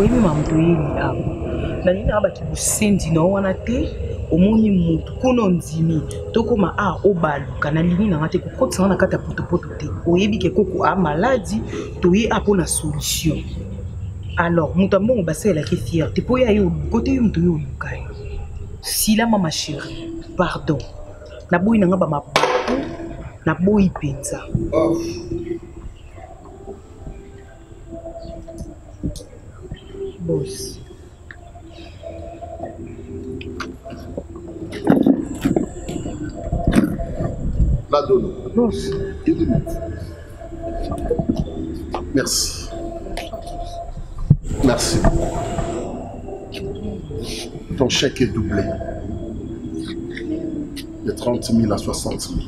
oyebi mamuto yeli awa na nini abaki busendi na wana te omoni mutu kuna ndimi tokoma a obaluka na lini na ngate kokotisa na kata potopoto te oyebi ke koko a maladie toye apo na solution alors mutu ambongo basalelaki fierté po ya yo kote yo mutu yo oluka yo silama ma chérie pardon naboyi nanga bamabaku naboyi mpenza boss La donne. boss Merci. Merci. Ton chèque est doublé. De 30 000 à 60 000.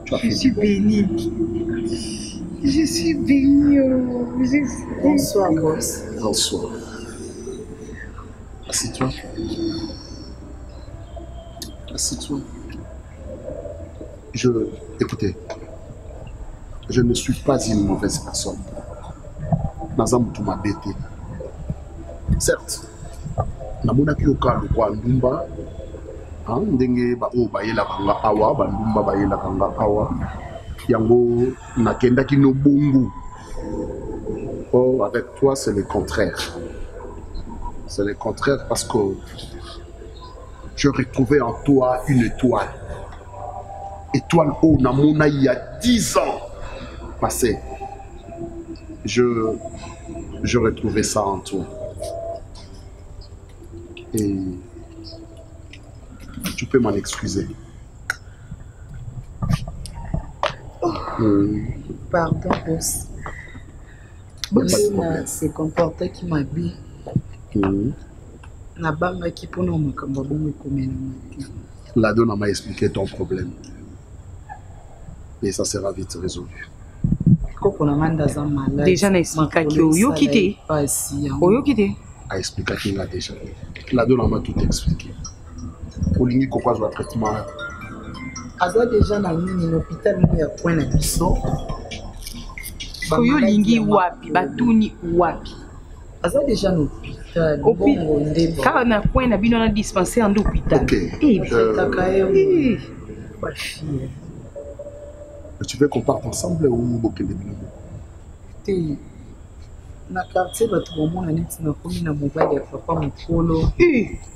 Tu as fait du bon. bénie. Je suis bénie. Bonsoir, boss. Bonsoir. Assieds-toi. Assieds-toi. Écoutez, je ne suis pas une mauvaise personne. Nazam tu m'as bêté. Certes, namonaki okalo kwa ndumba, ndenge ba o bayela kanga awa, ba ndumba bayela kanga awa. Yango nakendaki no bongo. Oh, avec toi, c'est le contraire. C'est le contraire parce que je retrouvais en toi une étoile. Étoile au Namona il y a 10 ans passé. Je retrouvais ça en toi. Et tu peux m'en excuser. Pardon, boss. Boss s'est comporté qui m'a dit. La donne m'a expliqué ton problème. Et ça sera vite résolu. Déjà, n'a expliqué que Oyo quitté. Oyo quitté. A expliqué qu'il a déjà. La donne m'a tout expliqué. Pour l'ingé quoi soit traitement. Aza déjà dans l'hôpital il y a point de biso. Oyo lingi wapi, batuni wapi. Aza déjà dans l'hôpital. Car na point na bino na dispensaire en hôpital. OK. Tu veux qu'on parte ensemble ou beaucoup de billes? Na quartier ba tu bomona neti na komi na mobile ya papa mokolo.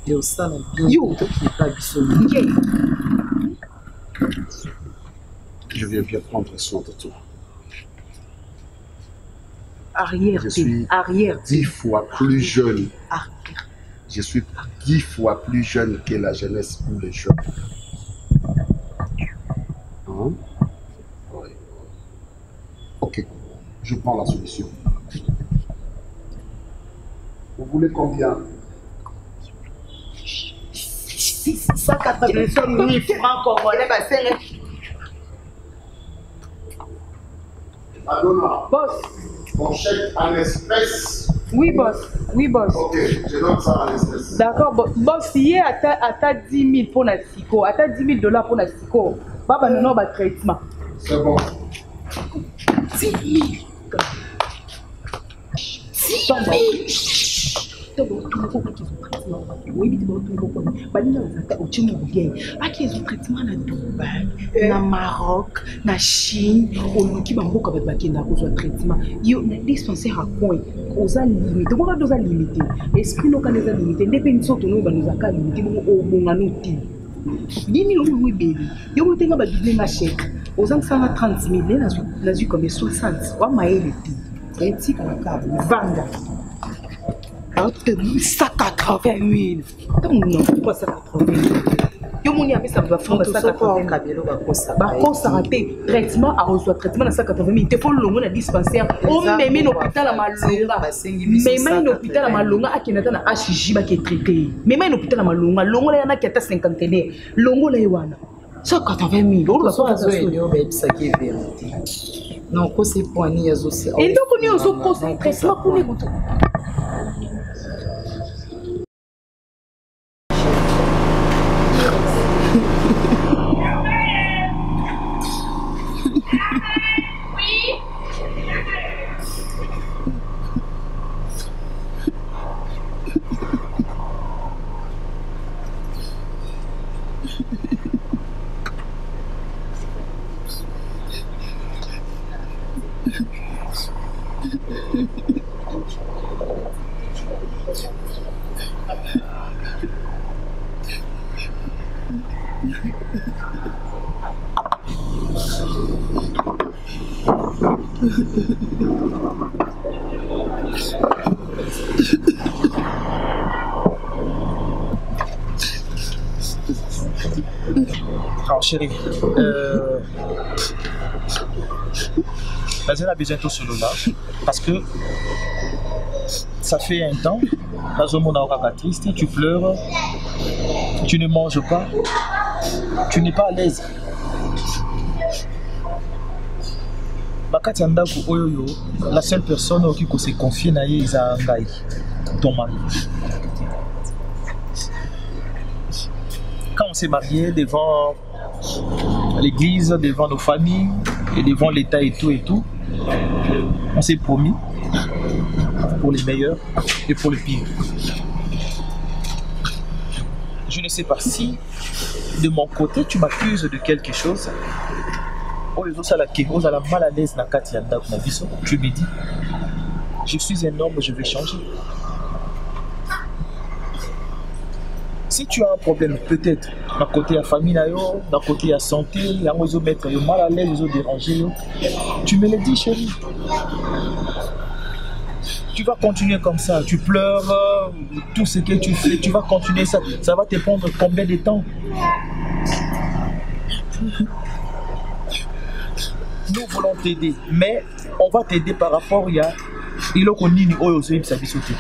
Yo sala bien. Yo to ki pa biso. Je viens bien prendre soin de toi. Je suis 10 fois plus jeune. Je suis 10 fois plus jeune que la jeunesse ou les jeunes. Hein? Oui. Ok, je prends la solution. Vous voulez combien? 687 000 francs congolais. Madonna. Boss. Mon chèque en espèces. Oui, boss. Oui, boss. Ok, je donne ça en espèces. D'accord, boss. Hier, à 10 000 pour la psycho. À 10 000 $ pour la psycho. Papa, nous avons un traitement. C'est bon. 10 000. 10 000. traitement na Dubaï, na Maroc, na Chine, oluki bamboka bat bakenda kozwa traitement. Yo na dispensaire à coin, oza limité. Pourquoi doza limité? Esprit no kaneza limité. Ndepé nsoto no banuza ka limité mo obonga no ti. 10 000 euros beli. Yo motenga ba business na chèque. Oza 30 000 na zu comme 60. Wa maele ti. Et ka la cave, vanda. 180 000. Non, pourquoi 180 000? Yo moni a mis ça va faire 180 000. Bakosa raté traitement a reçu traitement na 180 000. Il faut longo na dispensaire. On met à l'hôpital à Malonga. Même à l'hôpital à Malonga a kenata na HJ ba qui traité. Même à l'hôpital à Malonga, longo la yana qui ata 50 000. Longo la wana. 180 000. On va faire ça. Non, ko c'est poigné aussi. Et donc on y a aussi traitement pour les motos. Alors chérie, elle a besoin de tout cela parce que ça fait un temps, dans un monde triste, tu pleures, tu ne manges pas, tu n'es pas à l'aise. La seule personne qui peut se confier c'est ton mari. Quand on s'est marié devant l'église, devant nos familles et devant l'État et tout, on s'est promis pour les meilleurs et pour les pires. Je ne sais pas si de mon côté tu m'accuses de quelque chose. Tu as mal à l'aise dans la vie. Tu me dis, je suis un homme, je vais changer. Si tu as un problème, peut-être, d'un côté de la famille, d'un côté de la santé, mettre mal à l'aise, déranger, tu me le dis, chérie. Tu vas continuer comme ça, tu pleures, tout ce que tu fais, tu vas continuer ça. Ça va te prendre combien de temps? Nous voulons t'aider, mais on va t'aider par rapport à il qu'on dit nous aussi ça vie sauter.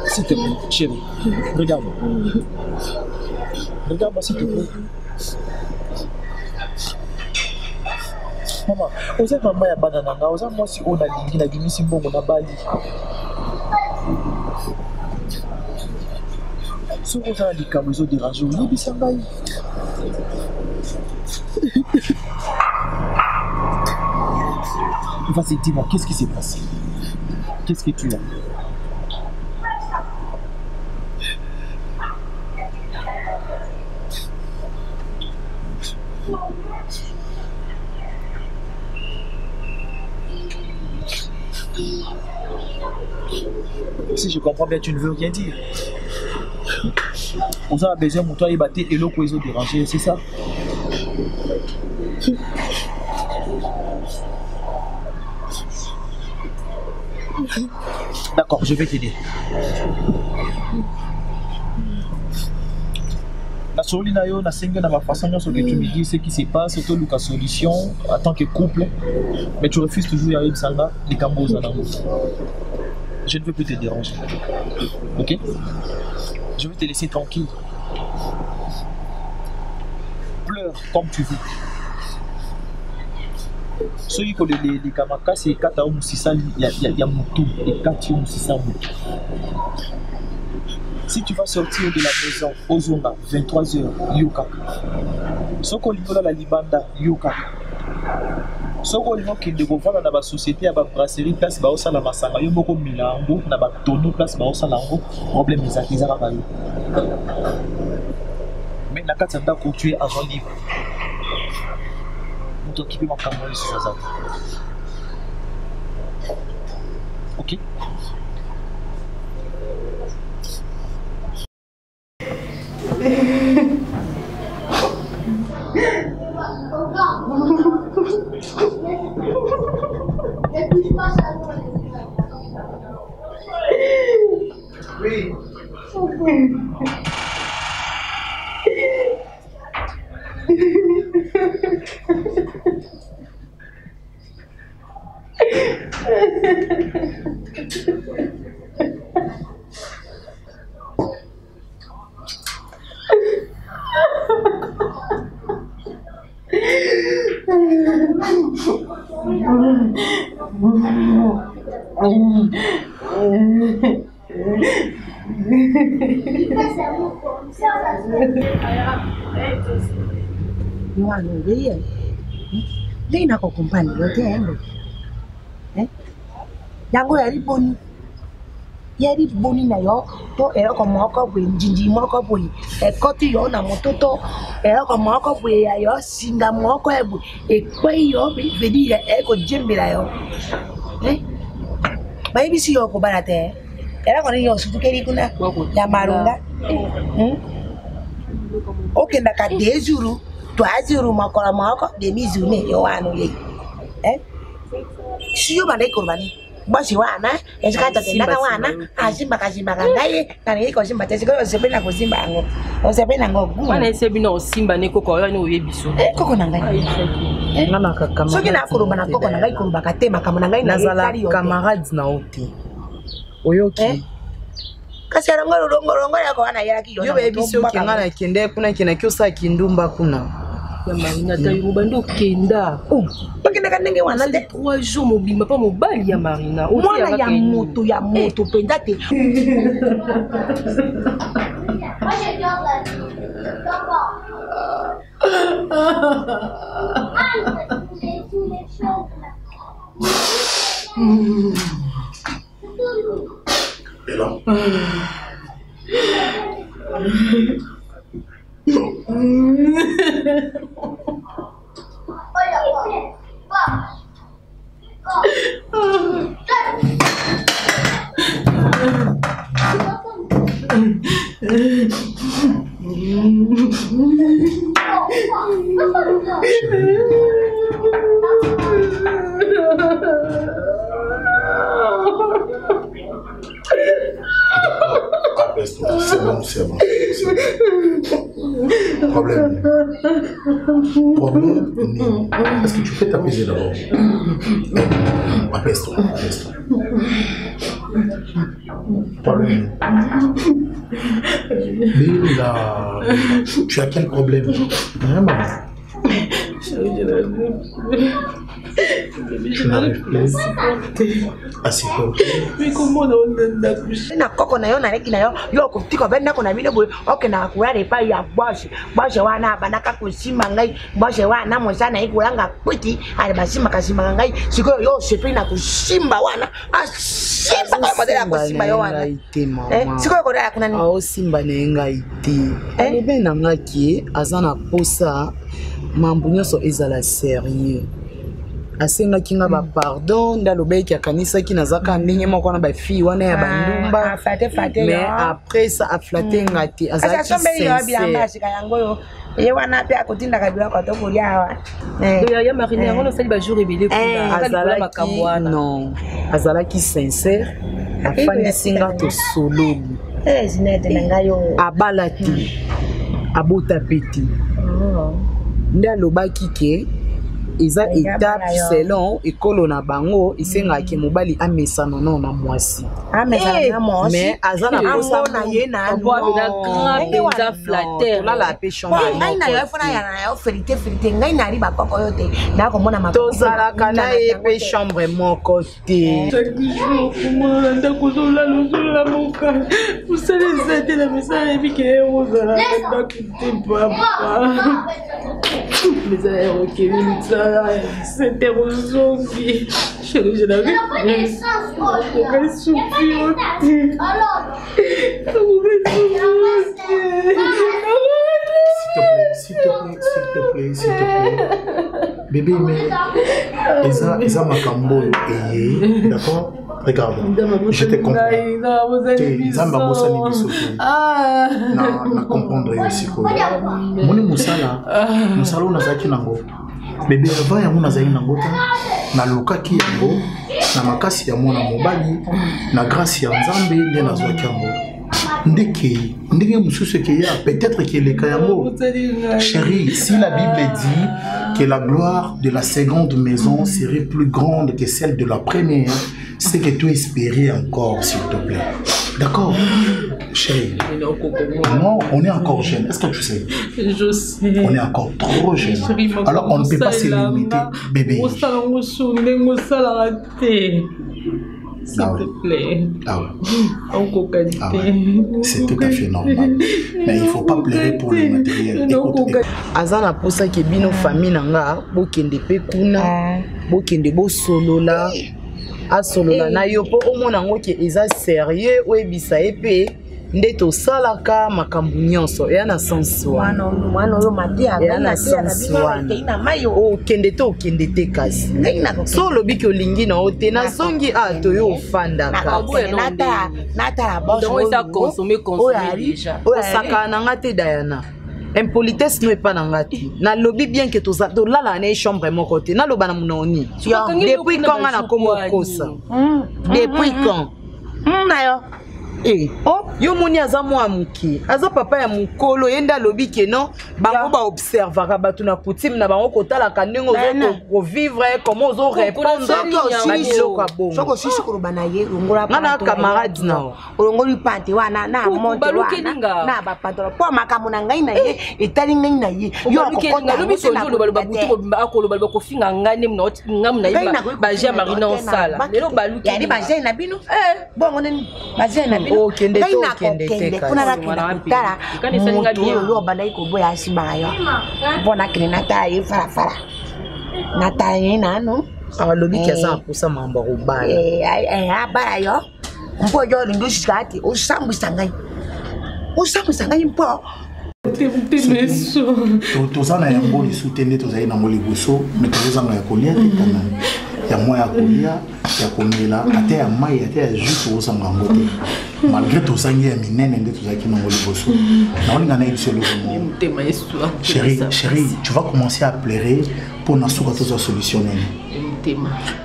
S'il te plaît, chérie, regarde-moi. Regarde-moi s'il te plaît. Maman, oza maman ya bana nanga, oza mwasi o na lingi na bimisi mbongo na bali. Ce que vous avez dit comme ils ont dérangé, vous avez dit vas-y, dis-moi, qu'est-ce qui s'est passé? Qu'est-ce que tu as? Si je comprends bien, tu ne veux rien dire. On a besoin de toi et battre et l'autre ils ont dérangé, c'est ça? D'accord, je vais t'aider. La solution, la façon dont tu me dis ce qui se passe, c'est la solution en tant que couple, mais tu refuses toujours d'y aller sans les cambos en amour. Je ne veux plus te déranger. Ok? Je vais te laisser tranquille. Pleure comme tu veux. Ceux qui ont les kamakas, c'est 4 ans, il y a Moutou, et 4 ans, si tu vas sortir de la maison aux Zonga, 23h, Yoka. Ce qu'on dit la Libanda, Yoka. Ce qu'on dit qu'il y a dans la société, à la brasserie, place Baosa, la Massanga, il y a beaucoup de milango, dans la tonneau, place Baosa, l'ango, problème des artisans. Mais la carte d'Anda, tu es agent libre. Vous t'occupez de ma caméra sur ça. Ok? Oui. Lei na compagni lo tengo. Yango yari boni na yo to ero ko moko bwe njinji moko bwe e koti yo na mototo ero ko moko bwe ya yo singa moko ebu e kwe yo be vedi e ko jembira yo ba ibisi yo ko barate era ko ni yo sutukeri kuna ya marunga Ok, ndaka 2 jours, 3 jours, moko, demi-journée, yo anu ye. Si yo bande kurbani. Bosi wana, esikata tendaka wana, asimba ngai, kana iko simba tese ko sepena ko simba ngo. O sepena ngo. Wana esebi no simba ne koko yo ni oyebiso. Koko na ngai. Ngana ka camarade. Soki na kuruba na koko na ngai kuruba katema kama na ngai na nazala camarade na oti. Oyoki. Kasi rongo yako wana yaki yo. Yo bebiso kingana kende kuna kina kiosa kindumba kuna. Ya Marina tayo bando kenda. Bakina kanenge wana te 3 jours mobimba pa mobali ya Marina. Mwana ya moto penda te. C'est bon. Problème. Est-ce que tu peux t'apaiser d'abord? Apaise-toi. Problème. Mais là, tu as quel problème? Vraiment? Je n'arrive plus à supporter. Mais comment on a accouché? Na koko na yo na leki na yo kutiko benda kona mine boy oke na kuya pa ya boss wana banaka kusimba ngai boss wana mosana ikulanga kwiti ali basima kasimba ngai siko yo sepi na kusimba wana asimba kwa modela kusimba yo wana siko ko da kuna ni simba ne ngai te ebe na ngaki azana posa mambo nyonso ezala sérieux asenga kinga ba pardon ndalobeki akanisa kinazaka ndenge moko na ba fille wana ya bandumba mais après ça a flatté ngati azaki sincère ye wana pe akotinda kabila kwa to kuliawa ya Marina yango no sali ba jour rebelé azala makamwana non azalaki sincère afandi singa to solo zinete nangayo abalati abota peti ndalobaki ke eza étape selon ekolo na bango isengaki mobali amesana no na mwasi mais azana posa na ye na grand flatteur la la péchon ngai na yo fona ya na yo férité ngai na riba koko yo te na ko mona mapo tozala kana e pe chambre moko te chaque jour comment ndako zola lozola moka usale zete la message bike ozala ndako te papa mais ça OK c'était rosongi je l'avais S'il te plaît. Bébé, mais Eza Makambo, d'accord? Regarde, je te comprends. Zamba Bossa Nibiso. Na comprendre aussi quoi. Moni Musala Nazaki Nango. Bébé avant ya mona zali nango ta na lokaki yango na makasi ya mona mobali na grâce ya Nzambe nde nazwaki yango ndenge mususu ke ya peut-être que le kayango chérie si la Bible dit que la gloire de la seconde maison serait plus grande que celle de la première, c'est que tu espérais encore, s'il te plaît. D'accord, chérie? Non, on est encore jeune. Est-ce que tu sais? Je sais. On est encore trop jeune. Alors on ne peut pas se limiter, bébé. S'il te plaît. Ah ouais. C'est tout à fait normal. Mais il ne faut pas pleurer pour le matériel. Écoute. Azana posa ke bino famille nanga bokende pe kuna bokende bo solola a solola na yo po omona ngo ke eza sérieux oyebisa epe nde tosalaka makambo nyonso eya na sensi wana mwana oyo matia eya na sensi wana okende te okende te kasi so olobi ke olingi na yo te nazongi ato yo ofandaka osakana na nga te Diana impolitesse no epa na nga te nalobi bien ke tolala na chambre moko te naloba na mononi depuis quand nga nakoma okosa depuis quand nayo yo moni aza mwa moke aza papa ya mokolo ye nde alobi ke non bango baobservaka bato na coutume na bango kotalaka ndenge ozokovivre comment ozorépondre babiloko ya bongo nga na camarade na olongoli pante wana na monte wana na bapantolo po makambo na ngai na ye etali ngai na ye yo kofinga ngane baje ya marina osala lelo baluki yali baje na bino bongo nini baje na bino okende te okende te kuna nakenda kutala mutu oyo bandaki koboya asimaka yo mpo nakende natala ye farafara natala ye nano alobi ke aza apusa mambo akobala abala yo mpo oyo olingi osika ati osambwisa ngai mpo toza na yango lisu te nde tozali nango liboso me tozozanga ya kolia te kana ya mwa ya kolia ya komela ate ya mai ate ya jus tozozanga yango te malgré tozangi ya minene nde tozalaki nango liboso naolinga na yebiso eloko chérie tu vas commencer à pleurer pour nasuka tozwa solution nene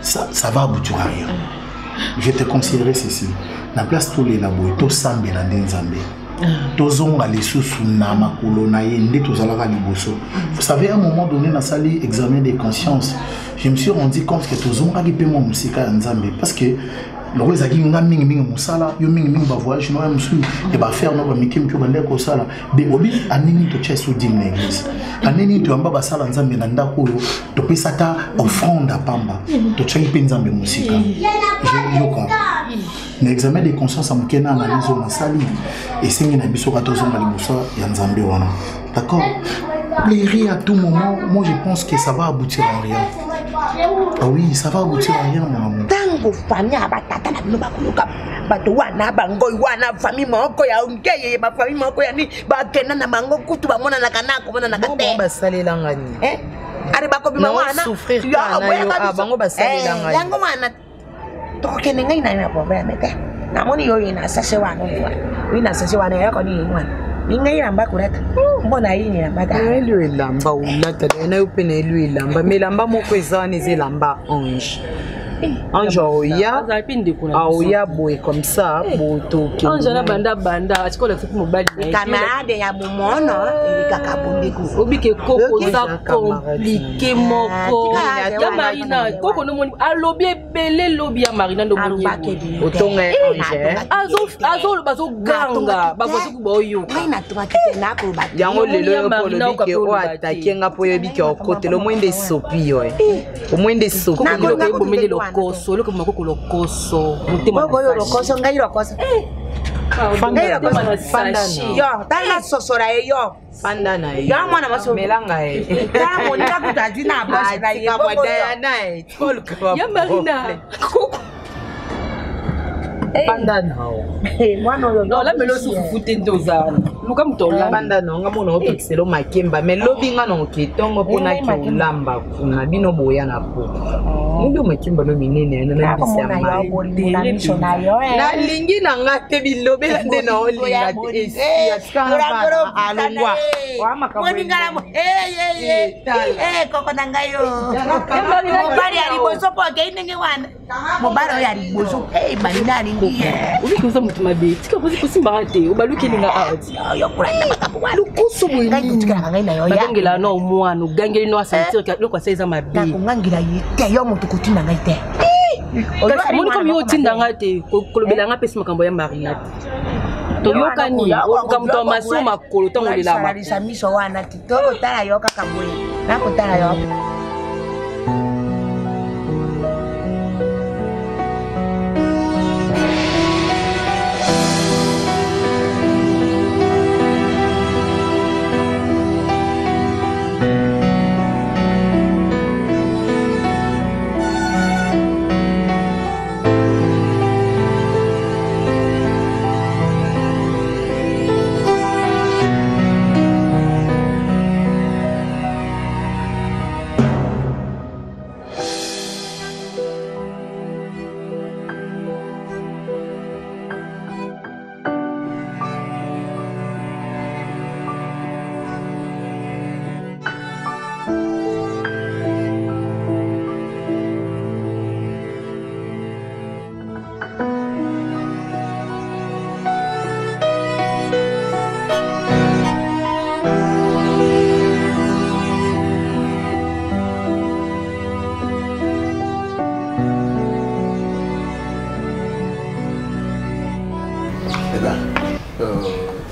ça va aboutir à rien je te conseillerais ceci na place tolela boye tosambela nde nzambe tozonga lisusu na makolo na ye nde tozalaka liboso. Vous savez, à un moment donné na sali examen de conscience, je me suis rendu compte que tozonga ki pe mo musika ya nzambe parce que loko ezaki nga mingi musala yo mingi ba voyage no musu e ba faire no ba mikim ko bande ko sala be obi anini to chesu dim na église anini to amba ba sala nzambe na ndako yo to pesa ta offrande pamba to tshaki pe nzambe musika je yoka na examen de conscience amkena analyse na sali et singi na biso ka tozonga liboso ya nzambe wana, d'accord. Plairer à tout moment, moi je pense que ça va aboutir à rien. Ah oui, ça va aboutir à rien, mon amour. Tango famille abatata na bino bakuluka bato wana bango wana famille moko ya ongeye ba famille moko ya ni ba kena na bango kutu ba mona na kanako mona na kate ba salela ngani ari bako bima wana souffrir kana yo bango ba salela ngani yango wana to kene ngai na problème te na moni yo ina sase wana ina sase wana yako ni wana ingai lamba kurata mbona yini lamba ta elu elamba ulata na yo pena elu elamba melamba moko ezana ezelamba ange ange oya boy comme ça boto ki ange na banda atikola fuku mobali camarade ya bumono ilikaka bundiku obike koko za compliqué moko ya Marina koko no moni alobi ebele lobi ya Marina ndo moni otonga ange azo bazo ganga bazo ku boyo kaina tumakite nako ba yango lelo yo ko lobi ke o attaquer nga po yebike okote lo mwende sopi yo o mwende sopi lo bomele lokoso lo ko makoko lokoso mutema yo lokoso ngai lokoso fanda yo tala sosora yo fanda na yo mwana maso melanga tala monika kutaji na boss na ye kwa Diana ya Marina fanda nao mwana yo no la melo sufu tendo zana luka mtola fanda no nga mona opixelo makemba melobi nga no ketongo pona ki ulamba kuna bino boya na po ndio makemba no minene na bisama na lingi na nga te bilobela nde na olinga te ya skana alongwa wa makambo koko na ngayo mobali ali boso po ke ndenge wana mobali ali boso Marina lingi ubikuza mutu mabe tika kusimba ate ubaluki ninga ati yo kulanda makabu walo kuso boye ngai kutikala ngai na yo ya ngela no mwana ugangeli no asentir ka lokwa saiza mabe na kungangira yite yo mutu kutinda ngai te moni comme yo tinda ngai te kolobela nga pesi makambo ya Marina to yo kani o mutu maso makolo tango lelama salisa miso wana titoko tala yo kaka boye na ko tala yo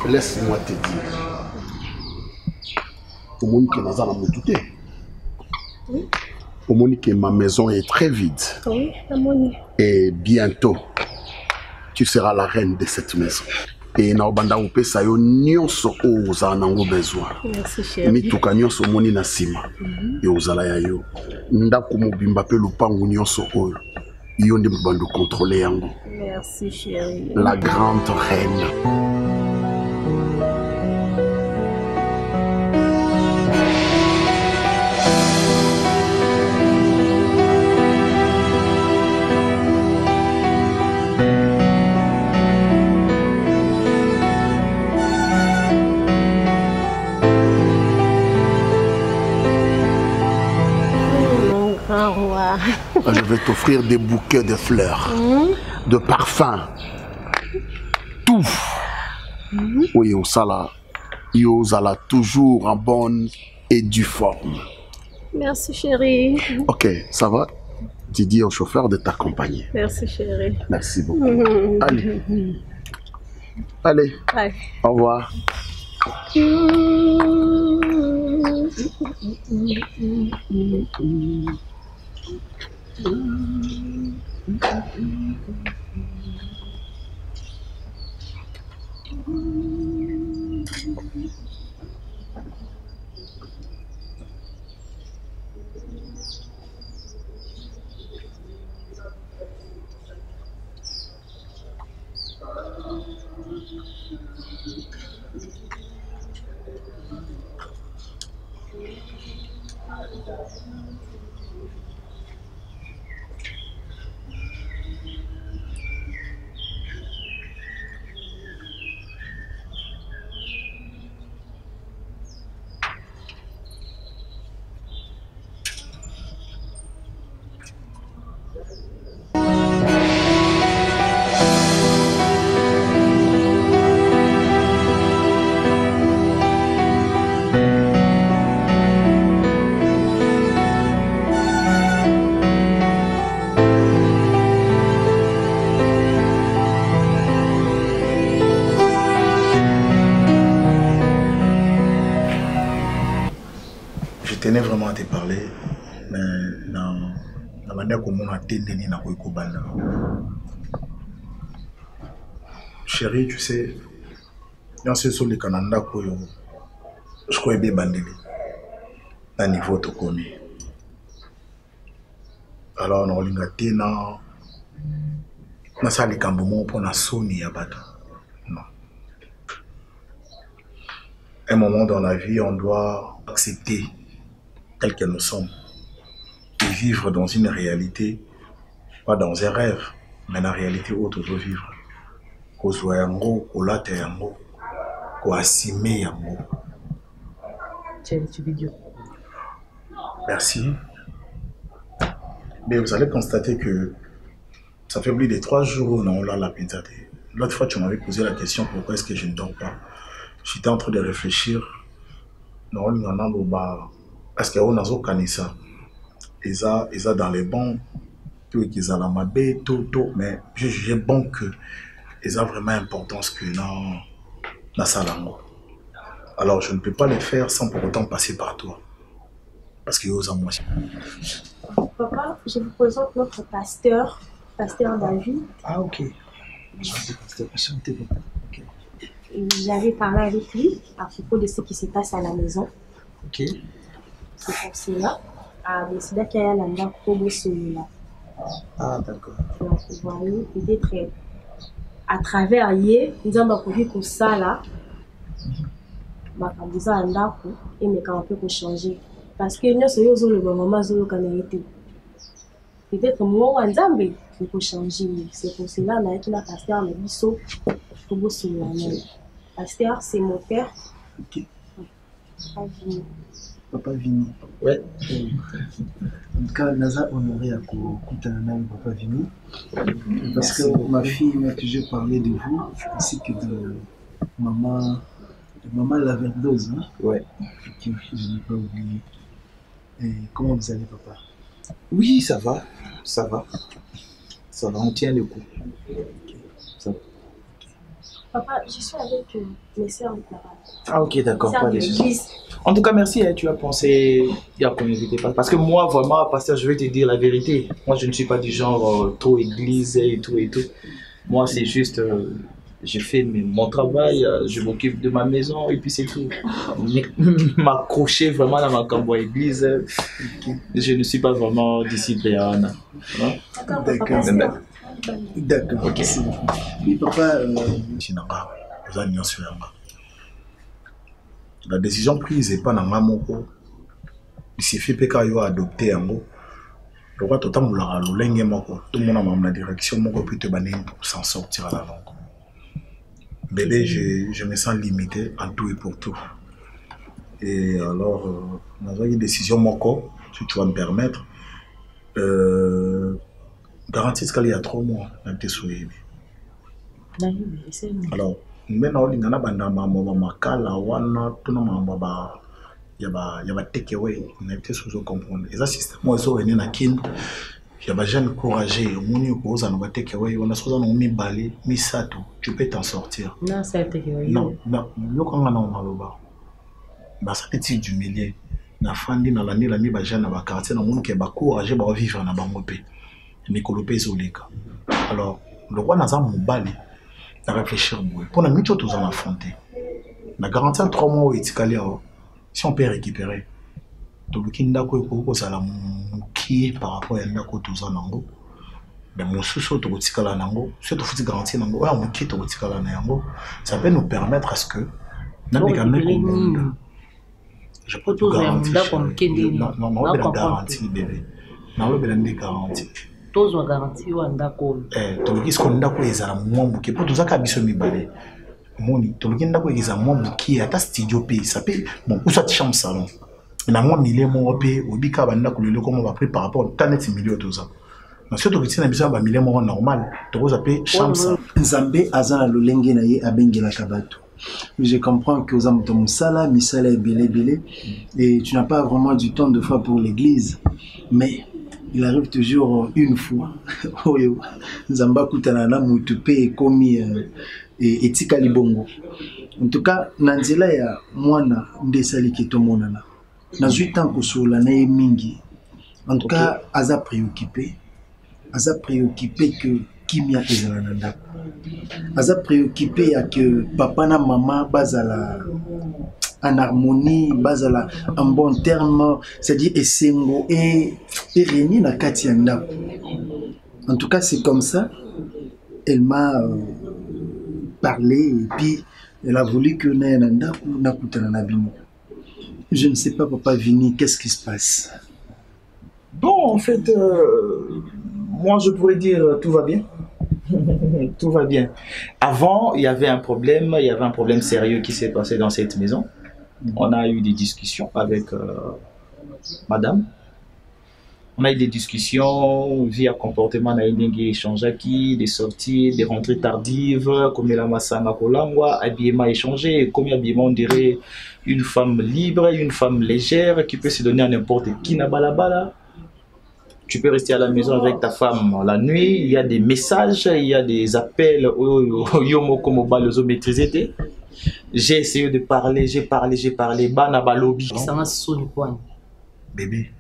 laisse-moi te dire. Pour mon que naza na motute. Oui. Pour mon que ma maison est très vide. Oui, Amoni. Et bientôt, tu seras la reine de cette maison. Et na obanda upesa yo nyonso oza nango besoin. Merci chérie. Mituka nyonso moni na sima. Et ozala ya yo. Ndako mobimba pe lupangu nyonso oyo. Yo nde bando contrôler yango. Merci chérie. La grande reine. Je vais t'offrir des bouquets de fleurs, de parfums, tout. Oui, Osala, Yosala toujours en bonne et due forme. Merci chérie. Ok, ça va? Tu dis au chauffeur de t'accompagner. Merci chérie. Merci beaucoup. Allez. Allez. Bye. Au revoir. Je tenais vraiment à te parler, mais dans la manière comment on a tenu na koikobanda. Chérie, tu sais, dans ce sont les Canada koyo, je crois bien bandeli. À niveau to komi. Alors on linga tena na sali kambomo pour na soni ya bato. Non. Un moment dans la vie, on doit accepter tel que nous sommes et vivre dans une réalité, pas dans un rêve, mais la réalité autre de vivre. Kozwa yango, kolate yango, ko assumer yango. Tu veux dire? Merci. Mais vous allez constater que ça fait plus de 3 jours où on a la pintate. L'autre fois, tu m'avais posé la question pourquoi est-ce que je ne dors pas. J'étais en train de réfléchir. Non, il y en a bas. Parce qu'on a zo kanisa. Ils ont dans les bons. Tout qu'ils ont la mabé, tout. Mais je jugeais bon que ils ont vraiment importance que dans la salango. Alors je ne peux pas les faire sans pour autant passer par toi. Parce qu'ils osent en moi. Papa, je vous présente notre pasteur David. Ah, ok. J'avais parlé avec lui à propos de ce qui se passe à la maison. Ok. C'est pour cela. C'est là qu'il y a un endroit pour celui-là. Ah, d'accord. Donc, vous voyez, peut-être à travers hier, nous avons compris que ça là, nous avons un et mais quand on peut changer. Parce que nous sommes le moment où peut-être moi, on a il faut changer. C'est pour cela que la pasteur me dit ça. Pasteur, c'est mon père. Ok. Papa Vini. Papa Vini. Ouais. En tout cas, Naza honoré à Koutanana Papa Vini. Parce que ma fille m'a toujours parlé de vous, ainsi que de maman la verdose. Hein? Ouais. Que je n'ai pas oublié. Et comment vous allez, papa? Oui, ça va. Ça va. Ça va, on tient le coup. Ça va. Papa, je suis avec mes soeurs au travail. Ah ok, d'accord, Sœurs pas de de soucis. l'église. En tout cas, merci, hein, tu as pensé à qu'on n'invitait pas. Parce que moi, vraiment, pasteur, je vais te dire la vérité. Moi, je ne suis pas du genre trop église et tout et tout. Moi, c'est juste, je fais mon travail, je m'occupe de ma maison et puis c'est tout. M'accrocher vraiment dans ma cambo église, je ne suis pas vraiment discipliné. Hein? D'accord, papa. D'accord, ok. Oui, papa. La décision prise n'est pas dans ma moko. Il suffit que yo adopté un mot. Le roi total moulera l'olenge moko. Tout le monde a la direction moko puis te banner pour s'en sortir à la langue. Bébé, je me sens limité en tout et pour tout. Et alors, on a une décision moko, si tu vas me permettre. Garantie qu'il y a 3 mois, on a été souillé. Alors, maintenant, il y a un take away, on a été sous comprendre. Et ça, système, moi, je suis un kin, il y a des jeunes courageux, on a take away, on a souvent mis balé, mis ça tout, tu peux t'en sortir. Non, c'est take away. Non, non, quand on a un bah ça peut être humilié. Na fandi na landi la mi ba jeune na quartier na monde qui ba courageux ba vivre na bango pe. Mikolope zoleka. Alors, le roi n'a pas mobali à réfléchir pour la mutuelle tous en affronter. La garantie en 3 mois si on peut récupérer. Donc le kinda ko ça la qui par rapport à ndako tous en ango. Mais mon sous to tikala nango, c'est tout garantie nango. Ouais, mon qui to tikala nango, ça peut nous permettre à ce que je peux tout garantir. Non, la garantie bébé. Non, le garantie. Tous ont garanti ou andako. Qu'est-ce qu'on a quoi ezala mwambu ke pour tout ça kabiso mibale. Moni, toloki ndako ezala mwambu ki ata studio pe ça peut bon ou soit chambre salon. Na moi millier mo pe obika banda ko lelo comment va prendre par rapport à net million tout ça. Mais surtout que na bisa ba millier mo normal, to ça peut chambre salon. Nzambe azana lolenge na ye abengela kabatu. Je comprends que aux amours musala, misala est belé et tu n'as pas vraiment du temps de fois pour l'église, mais il arrive toujours une fois. Nzamba kutanana mutupe et komi etika libongo. En tout cas, nanzela ya mwana ndesali ketomonana. Na 8 ans kosola na mingi. En tout cas, aza préoccupé que kimia ezala na ndako. Aza préoccupé à que papa na maman bazala en harmonie, bazala en bon terme, c'est-à-dire esengo et réuni na kati ya ndako. En tout cas, c'est comme ça. Elle m'a parlé et puis elle a voulu que na ndako na kutana na bino. Je ne sais pas, papa Vini, qu'est-ce qui se passe? Bon, en fait, moi je pourrais dire tout va bien. Tout va bien. Avant, il y avait un problème sérieux qui s'est passé dans cette maison. On a eu des discussions avec madame. On a eu des discussions via comportement, on a eu des échanges acquis, des sorties, des rentrées tardives, comme la massanga kolangwa, habillement échangé, comme habillement on dirait une femme libre, une femme légère qui peut se donner à n'importe qui na balabala. Tu peux rester à la maison avec ta femme la nuit, il y a des messages, il y a des appels, j'ai essayé de parler, j'ai parlé, bana balobi. Bébé,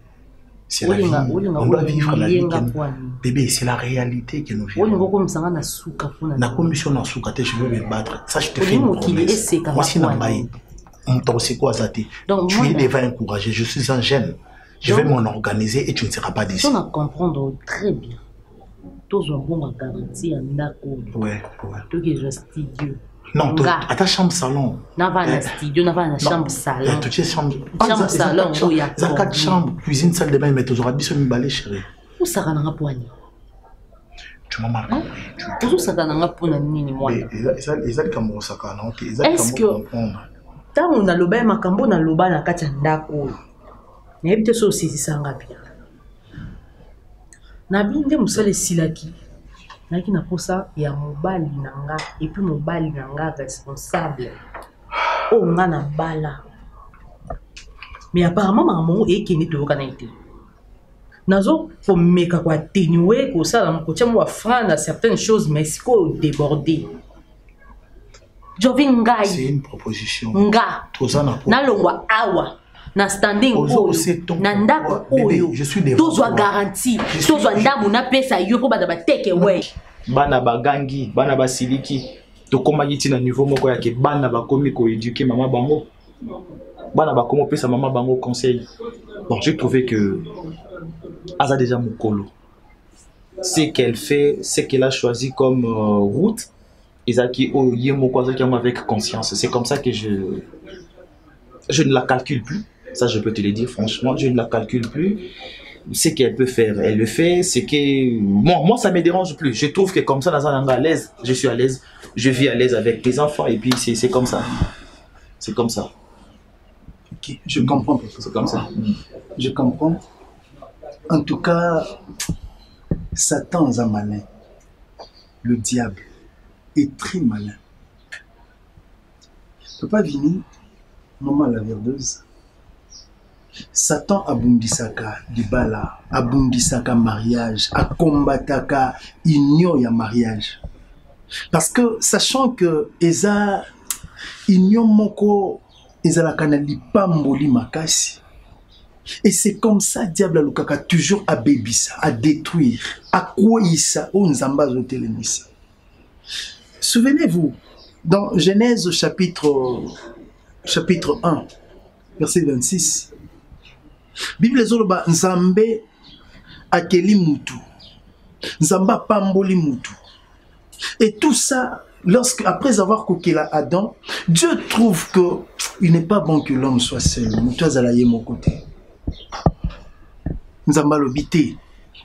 c'est la vie, on doit vivre la vie. Bébé, c'est la réalité que nous vivons. La commission n'a souka, je veux me battre. Ça, je te fais une promesse. Moi, si n'ambaye, on t'en sait quoi ça. Tu es devant encouragé, je suis un jeune. Je vais m'en organiser et tu ne seras pas déçu. On va comprendre très bien. Tous ont bon garantie en d'accord. Ouais. Tout qui est studio. Non, à ta chambre salon. N'a pas un studio, n'a pas une chambre salon. Tu es chambre salon où il y a 4 chambres, cuisine, salle de bain, mais tu auras dit ce balai chérie. Où ça va poignet? Tu m'as mal compris. Où ça va poignet ni moi? Est-ce que tant on a le bain macambo na loba na katia ndako. Mais peut-être aussi c'est ça bien. Na binde musale silaki. Na ki na posa ya mobali nanga et puis mobali nanga responsable. Oh nga na bala. Mais apparemment maman e ki ni to kana été. Nazo faut meka kwa atténuer ko ça la ko tia mo afranda certaines choses mais c'est ko déborder. Jovi ngai. C'est une proposition. Nga. Na longwa awa. Na standing oyo. Na ndako oyo. Je suis devant. Tozwa garantie. Tozwa ndamu na pesa yo po bada bateke we. Bana bagangi, bana basiliki. Tokoma yiti na niveau moko yake bana bakomi ko éduquer maman bango. Bana bakomo pesa maman bango conseil. Bon, j'ai trouvé que Aza déjà mukolo. Ce qu'elle fait, ce qu'elle a choisi comme route, Isaki Oyemoko avec conscience. C'est comme ça que je ne la calcule plus. Ça, je peux te le dire franchement, je ne la calcule plus. Ce qu'elle peut faire, elle le fait. C'est que moi, ça me dérange plus. Je trouve que comme ça, à l'aise, je suis à l'aise, je vis à l'aise avec tes enfants et puis c'est comme ça. C'est comme ça. Ok, je comprends. C'est comme ça. Je comprends. En tout cas, Satan est malin. Le diable est très malin. Papa Vini, maman la verdeuse, Satan abundisaka libala, abundisaka mariage, a combataka union ya mariage. Parce que sachant que eza union moko eza la kanali pamboli makasi. Et c'est comme ça diable alukaka toujours à bébisa, à détruire, à kouissa au nzamba zotelemisa. Souvenez-vous, dans Genèse chapitre 1, verset 26, Bible zoloba nzambe akeli mutu, nzamba pamboli mutu. Et tout ça, après avoir coqué Adam, Dieu trouve que il n'est pas bon que l'homme soit seul. Mutu azalaye mon côté. Nzamba lobité.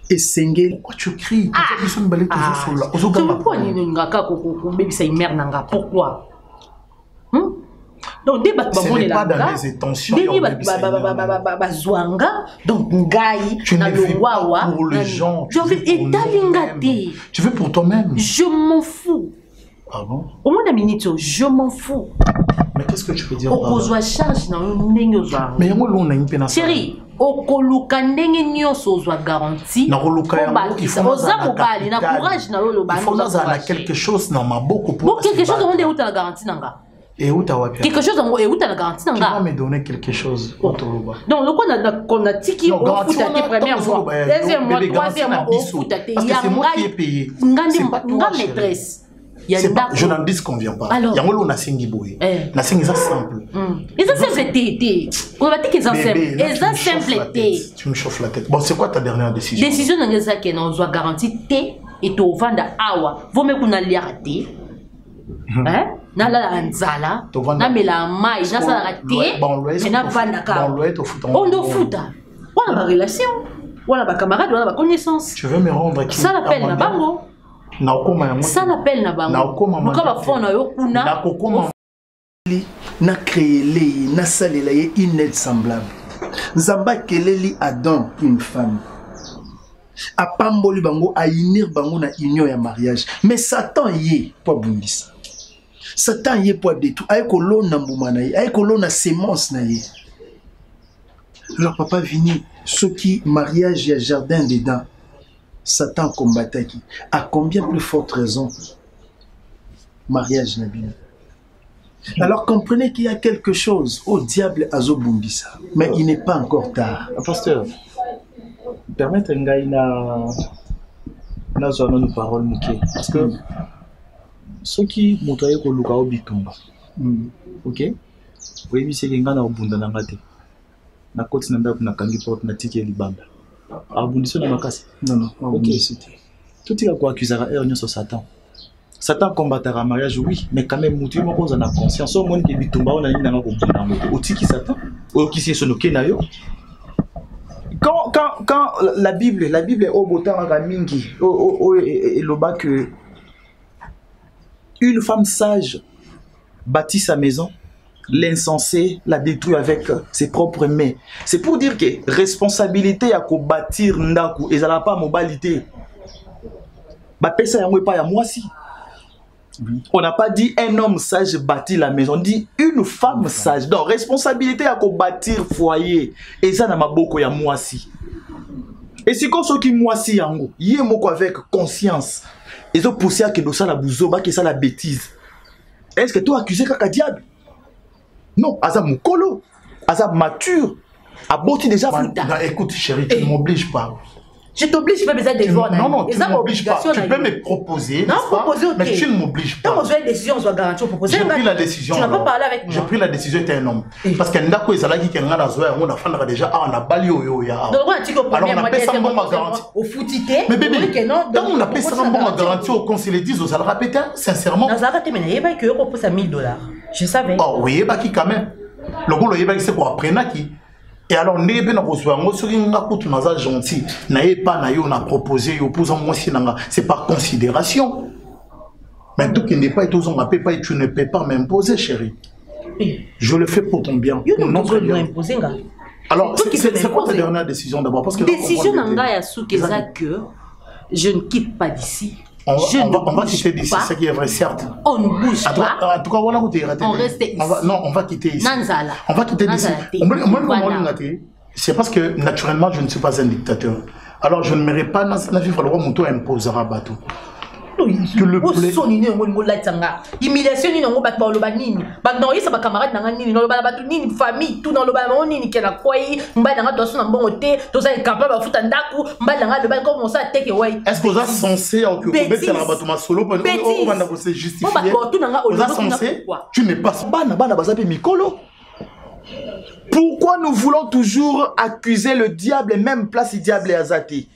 Et sengel, pourquoi tu cries? Pourquoi? Donc, des ce n'est pas dans les intentions. Donc, tu ne vis pas pour les gens. Tu veux pour toi-même. Je m'en fous. Pardon? Au moins, je m'en fous. Mais qu'est-ce que tu peux dire? Mais chérie, okoluka ndenge nyonso ozwa garantie il faut na quelque chose dans ma boko pour quelque chose on est la garantie nanga quelque chose on est la garantie nanga tu vas me donner quelque chose donc le qu'on a tiki au futa te première fois deuxième mois troisième mois au futa te c'est moi qui ai payé nga maîtresse. Je n'en disconviens pas. Il y a un nasingi boy. Nasingi ça simple. Et ça simple té. On va dire que ça simple. Et ça simple té. Tu me chauffes la tête. Bon, c'est quoi ta dernière décision? Décision dans ça que on doit garantir té et to vendre awa. Vous me kuna liara té. Hein? Na la nzala. Na mela mai, na ça té. Et na vendre ka. On doit futa. On a une relation. On a un camarade, on a une connaissance. Tu veux me rendre qui? Ça l'appelle na bango. Ça l'appelle na bango. Na créé les, na salé la une semblable. Zamba keleli Adam une femme. A pamboli bango a unir bango na union ya mariage. Mais Satan yé pour bundisa. Satan yé pour détruire. Aïe kolo na mbuma na yé, aïe kolo na sémence na yé. Alors papa Vini, ce qui mariage ya jardin dedans. Satan combattait qui? À combien plus forte raison mariage Nabi? Alors comprenez qu'il y a quelque chose au diable azobundisa, mais il n'est pas encore tard. Pasteur, permettez na zone nos paroles muke parce que ceux qui montaient ko luka obitumba. OK? Oui, c'est que ngana obunda na ngate. Na koti na ndaku na kangi porte na tiki libanda. Abundiso na makasi. Non, ok. Tout est quoi accusera erreur sur Satan. Satan combattra mariage, oui, mais quand même, mutu mo koza na conscience. Au monde qui bitumba on a ni na ko bunda ngo. Otiki Satan. O qui c'est sonoke na yo. Quand la Bible est au botan à mingi, et le bas que une femme sage bâtit sa maison. L'insensé la détruit avec ses propres mains. C'est pour dire que responsabilité à bâtir ndaku et ça n'a pas mobilité. Bah pesa yango pas ya moi si. On n'a pas dit un homme sage bâtit la maison, on dit une femme sage. Donc responsabilité à bâtir foyer et ça n'a pas beaucoup ya moi si. Et c'est comme ceux qui moi si yango, yé moko avec conscience. Ils ont poussé à que ça la bouzo, que ça la bêtise. Est-ce que toi accusé kaka diable? Non, Azab Moukolo, Azab mature, a botti déjà fouta. Écoute chérie, tu ne m'obliges pas. Je t'oblige pas besoin de voir. Non, non, tu ne m'obliges pas. Tu peux me proposer, non, proposer, ok. Mais tu ne m'obliges pas. Quand on a une décision, on doit garantir proposer. J'ai pris la décision. Tu n'as pas parlé avec moi. J'ai pris la décision, tu es un homme. Parce que Ndako Ezalaki, qui est un zoé, on a fait déjà, on a bali au yo. Donc, on a dit qu'au premier mois, au footité. Mais bébé, donc on a payé ça en garantie au conseil 10 aux répéter, sincèrement. Dans la mais il y a que euro pour ça $1000. Je savais. Oh, oui, bah qui quand même. Le gars, il y a c'est pour apprendre qui. Et alors, on a reçu un mot sur une gentil. On a proposé, c'est par considération. Mais tout qui n'est pas été aux pas tu ne peux pas m'imposer, chérie. Je le fais pour ton bien. Pour notre bien. Alors, c'est quoi ta dernière décision d'abord? Parce que décision d'Anga Yassou que je ne quitte pas d'ici. On va quitter d'ici, c'est qui est vrai, certes. On ne bouge pas. En tout cas, voilà où tu es raté. On reste ici. Non, on va quitter ici. Nanzala. On va quitter d'ici. C'est parce que naturellement, je ne suis pas un dictateur. Alors, je ne mérite pas la vie, il mon tour imposera bateau. Que le poulet. Humiliation ni nango bat ba nini. Ba non yesa ba camarade nanga nini no ba batu nini famille tout dans le ba nini kela kwai mba nanga doso na mbongo te to za capable ba futa ndaku mba nanga le ba commencer à teke wai. Est-ce que vous êtes censé occuper la batu ma solo pour on va se justifier? Vous êtes censé? Tu n'es pas bana bazapi mikolo. Pourquoi nous voulons toujours accuser le diable et même place le diable et Azati?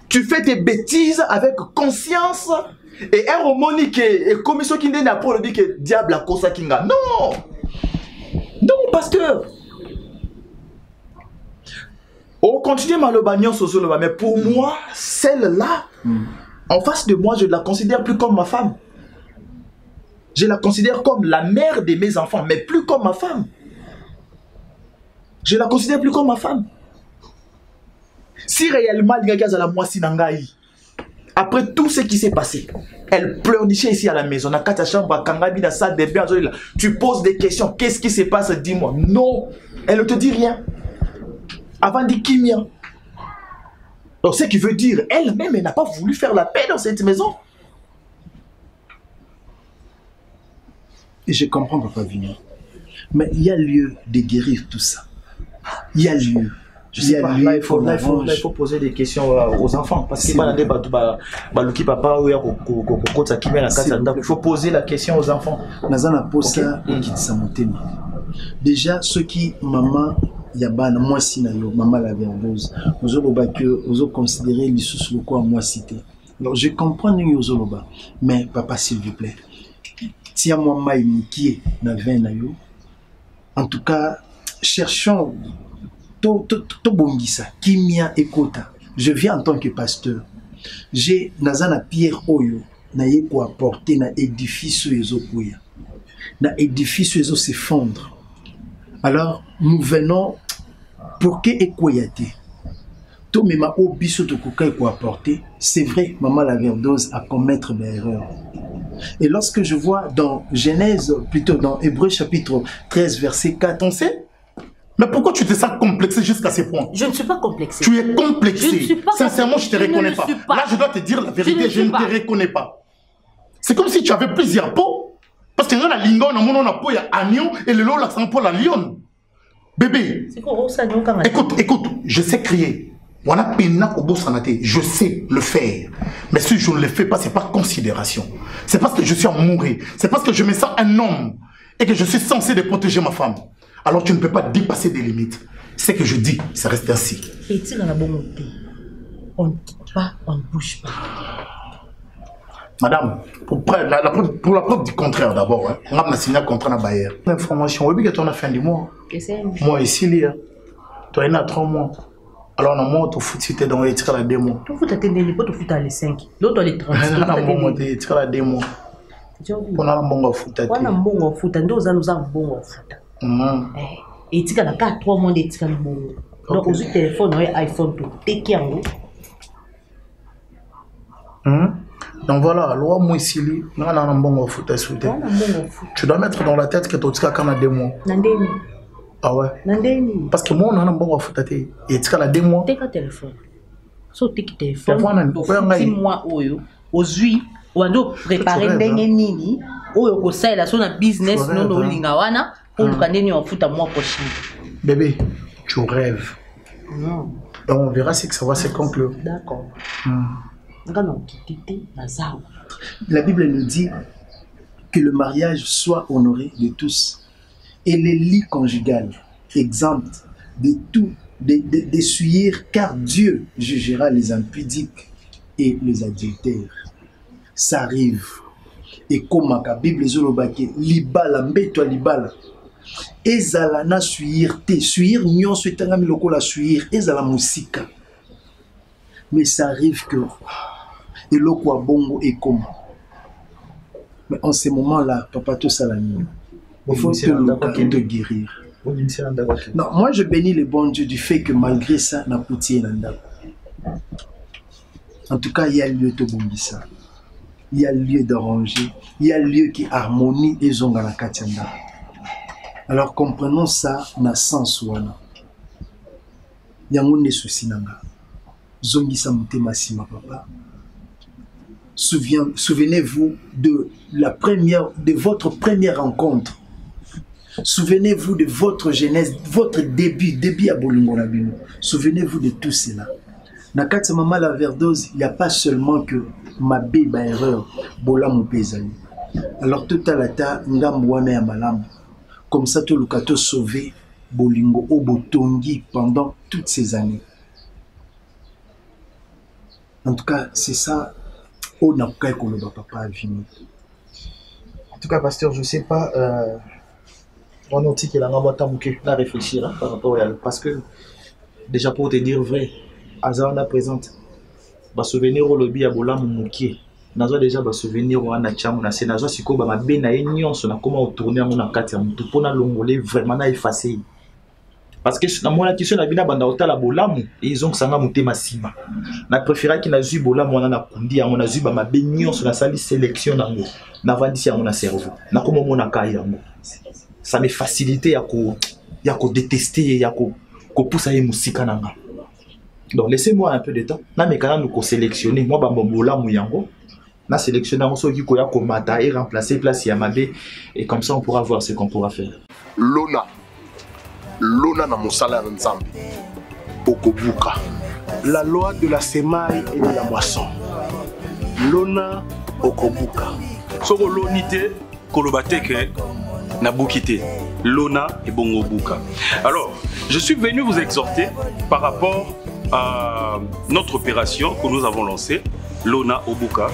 Tu fais tes bêtises avec conscience et un romonique et commission qui n'est pas le dit que diable a cosa kinga. Non! Non, pasteur! On continue à le bagnon sur mais pour moi, celle-là, en face de moi, je ne la considère plus comme ma femme. Je la considère comme la mère de mes enfants, mais plus comme ma femme. Je la considère plus comme ma femme. Si réellement après tout ce qui s'est passé, elle pleurnichait ici à la maison, dans la chambre, tu poses des questions, qu'est-ce qui se passe, dis-moi. Non, elle ne te dit rien. Avant de dire Kimia. Donc ce qui veut dire, elle-même, elle n'a pas voulu faire la paix dans cette maison. Et je comprends, Papa Vignon. Mais il y a lieu de guérir tout ça. Il y a lieu. Là, il faut poser des questions aux enfants. Parce qu'il faut poser la question aux enfants. Déjà, ceux qui, maman, yabana, moi si na yo, maman la verdose, vous avez considéré les sous le quoi moi cité. Alors, je comprends nous yozoloba, mais papa, s'il vous plaît, tiens moi maï qui na vin na yo. En tout cas, cherchons to bongisa kimia ekota. Je viens en tant que pasteur. J'ai nazana pierre oyo na yeko apporter na édifice ezo kuya. Na édifice ezo s'effondre. Alors nous venons pour que ekoyate. To mema obiso to koka eko apporter. C'est vrai, maman la verdose a commettre des erreurs. Et lorsque je vois dans Genèse, plutôt dans Hébreux chapitre 13 verset 4, on sait. Mais pourquoi tu te sens complexé jusqu'à ce point? Je ne suis pas complexé. Tu es complexé. Je ne suis pas sincèrement, je ne te reconnais pas. Là, je dois te dire la vérité, je ne te reconnais pas. C'est comme si tu avais plusieurs peaux. Parce que dans la lingon, on a peau, il y a agneau et le lot, là, c'est pour la lionne. Bébé. Écoute, je sais crier. Je sais le faire. Mais si je ne le fais pas, c'est par considération. C'est parce que je suis amoureux. C'est parce que je me sens un homme et que je suis censé de protéger ma femme. Alors tu ne peux pas dépasser des limites. Ce que je dis, ça reste ainsi. Et tu as la bonne idée. On ne quitte pas, on ne bouge pas. Madame, pour la preuve du contraire d'abord, on a signé un contrat à Bayer. L'information, oui, que tu as fin du mois. Moi ici, tu as 3 mois. Alors, on a moins de foot, c'était dans les 2 mois. Tu foot à tes délits, tu foot à les 5. L'autre, les 30. On a un 2 mois. On a un bon foot. On a un bon foot. Nous avons un bon foot. Et tu as 3 mois de bon. Donc, au téléphone, iPhone, tu es donc voilà, loi moi ici, on a un bon foot. Tu dois mettre dans la tête que tu as 2 mois. Ah ouais? Parce que moi, on a un bon foot. Et tu as 2 mois. Tu as un téléphone. So, tu as un téléphone. 6 mois, aujourd'hui, on doit préparer des nini. oyo kosalela so na business nono olinga wana oluka ndeni wafuta mois prochain. Bébé, tu rêves. Donc on verra si ça va se conclure. D'accord. La Bible nous dit que le mariage soit honoré de tous et les lits conjugales exempts de tout, d'essuyer, car Dieu jugera les impudiques et les adultères. Ça arrive. Et comme la Bible dit, libala mbeto libala. Ezala na suir te suir nyon suitanga miloko la suir ezala musika. Mais ça arrive que et l'okwa bongo est comme. Mais en ces moments-là, papa tout ça la nuit. Il faut te guérir. Non, moi je bénis le bon Dieu du fait que malgré ça, n'a pas tiré l'andako. En tout cas, il y a lieu de bombissa. Il y a lieu d'arranger. Il y a lieu qui harmonie et zongala katianda. Alors comprenons ça na sens wana. Yango ne souci nanga. Zongisa mutema sima papa. Souvenez-vous de votre première rencontre. Souvenez-vous de votre jeunesse, votre début à Bolingo Nabino. Souvenez-vous de tout cela. Nakati maman la verdose, il n'y a pas seulement que ma bébé erreur, bola mon paysan. Alors tout à la ta, ngamouane ya malam. Comme ça tout le kato sauvé Bolingo Obotongi pendant toutes ces années. En tout cas, c'est ça. On a pas que le papa a fini. En tout cas, pasteur, je sais pas. On a dit qu'il a à réfléchir par rapport à parce que déjà pour te dire vrai, Azana présente. Ba souvenir au lobby à Bola Mouké. Nazo déjà ba souvenir au Anacham na c'est nazo siko ba mabe na enyon so na comment tourner mon akati mutu pona longolé vraiment na effacer. Parce que na mona question na bina banda otala bolamu ils ont sanga mutema sima. Na préféra ki na zu bolamu wana na kundi ya mona zu ba mabe nyonso na sali sélection nango. Na vandisi ya mona cerveau. Na komo mona kai yango. Ça me facilite ya ko détester ya ko pousser ya musika nanga. Donc laissez-moi un peu de temps. Na mekana nous ko sélectionner moi ba bola muyango. Na sélectionner on soki ko ya ko mata et remplacer place ya mabe et comme ça on pourra voir ce qu'on pourra faire. Lona na mosala na Nzambe. Okobuka. La loi de la semaille et de la moisson. Lona okobuka. Soko lonité kolobateke na bukite. Lona et bongobuka. Alors, je suis venu vous exhorter par rapport à notre opération que nous avons lancée, Lona Obuka,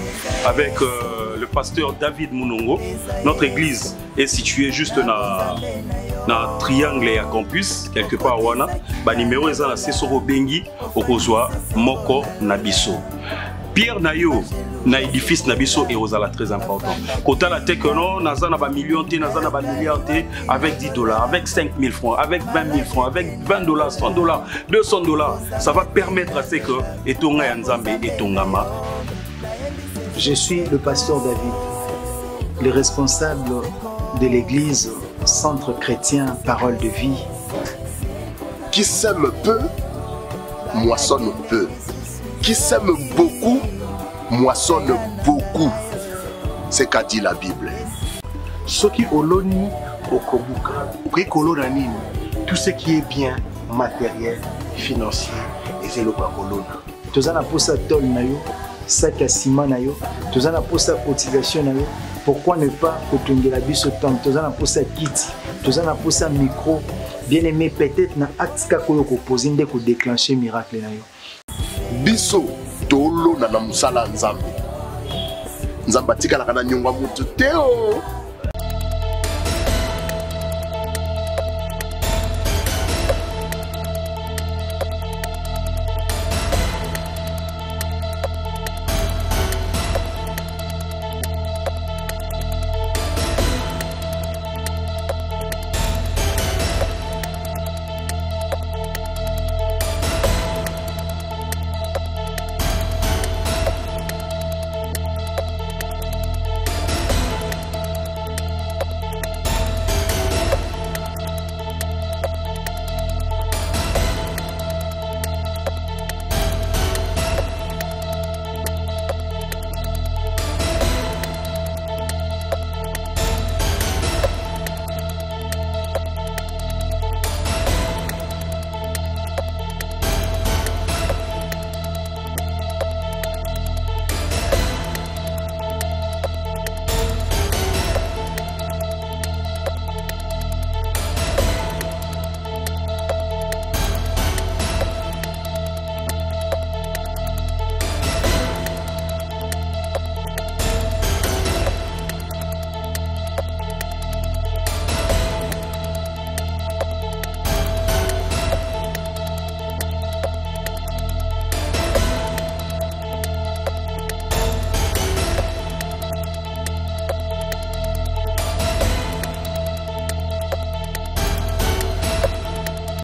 avec le pasteur David Mounongo. Notre église est située juste dans triangle à campus, quelque part wana. Ba numéro est là, c'est Soro Bengi, Okozwa, Moko, Nabiso. Pierre Nayo, na édifice Nabiso et Rosala très important. Kota la tech non, nazana ba million té, nazana ba milliard té, avec $10, avec 5 000 francs, avec 20 000 francs, avec $20, $100, $200, ça va permettre à ce que etonga yanzambe etongama. Je suis le pasteur David, le responsable de l'église Centre chrétien Parole de vie. Qui sème peu, moissonne peu. Qui sème beaucoup, moissonne beaucoup. C'est qu'a dit la Bible. Ce qui oloni okobuka, okolonanini, tout ce qui est bien matériel, financier, et c'est le kolona. Tozana posa tol nayo, sac à ciment nayo, tozana posa cotisation nayo. Pourquoi ne pas kotungela biso temps? Tozana posa kit, tozana posa micro. Bien aimé, peut-être na acte koyo ko poser ndeko déclencher miracle nayo. Biso tolo na musala Nzambe. Nzambe tika la kana nyonga mutu teo.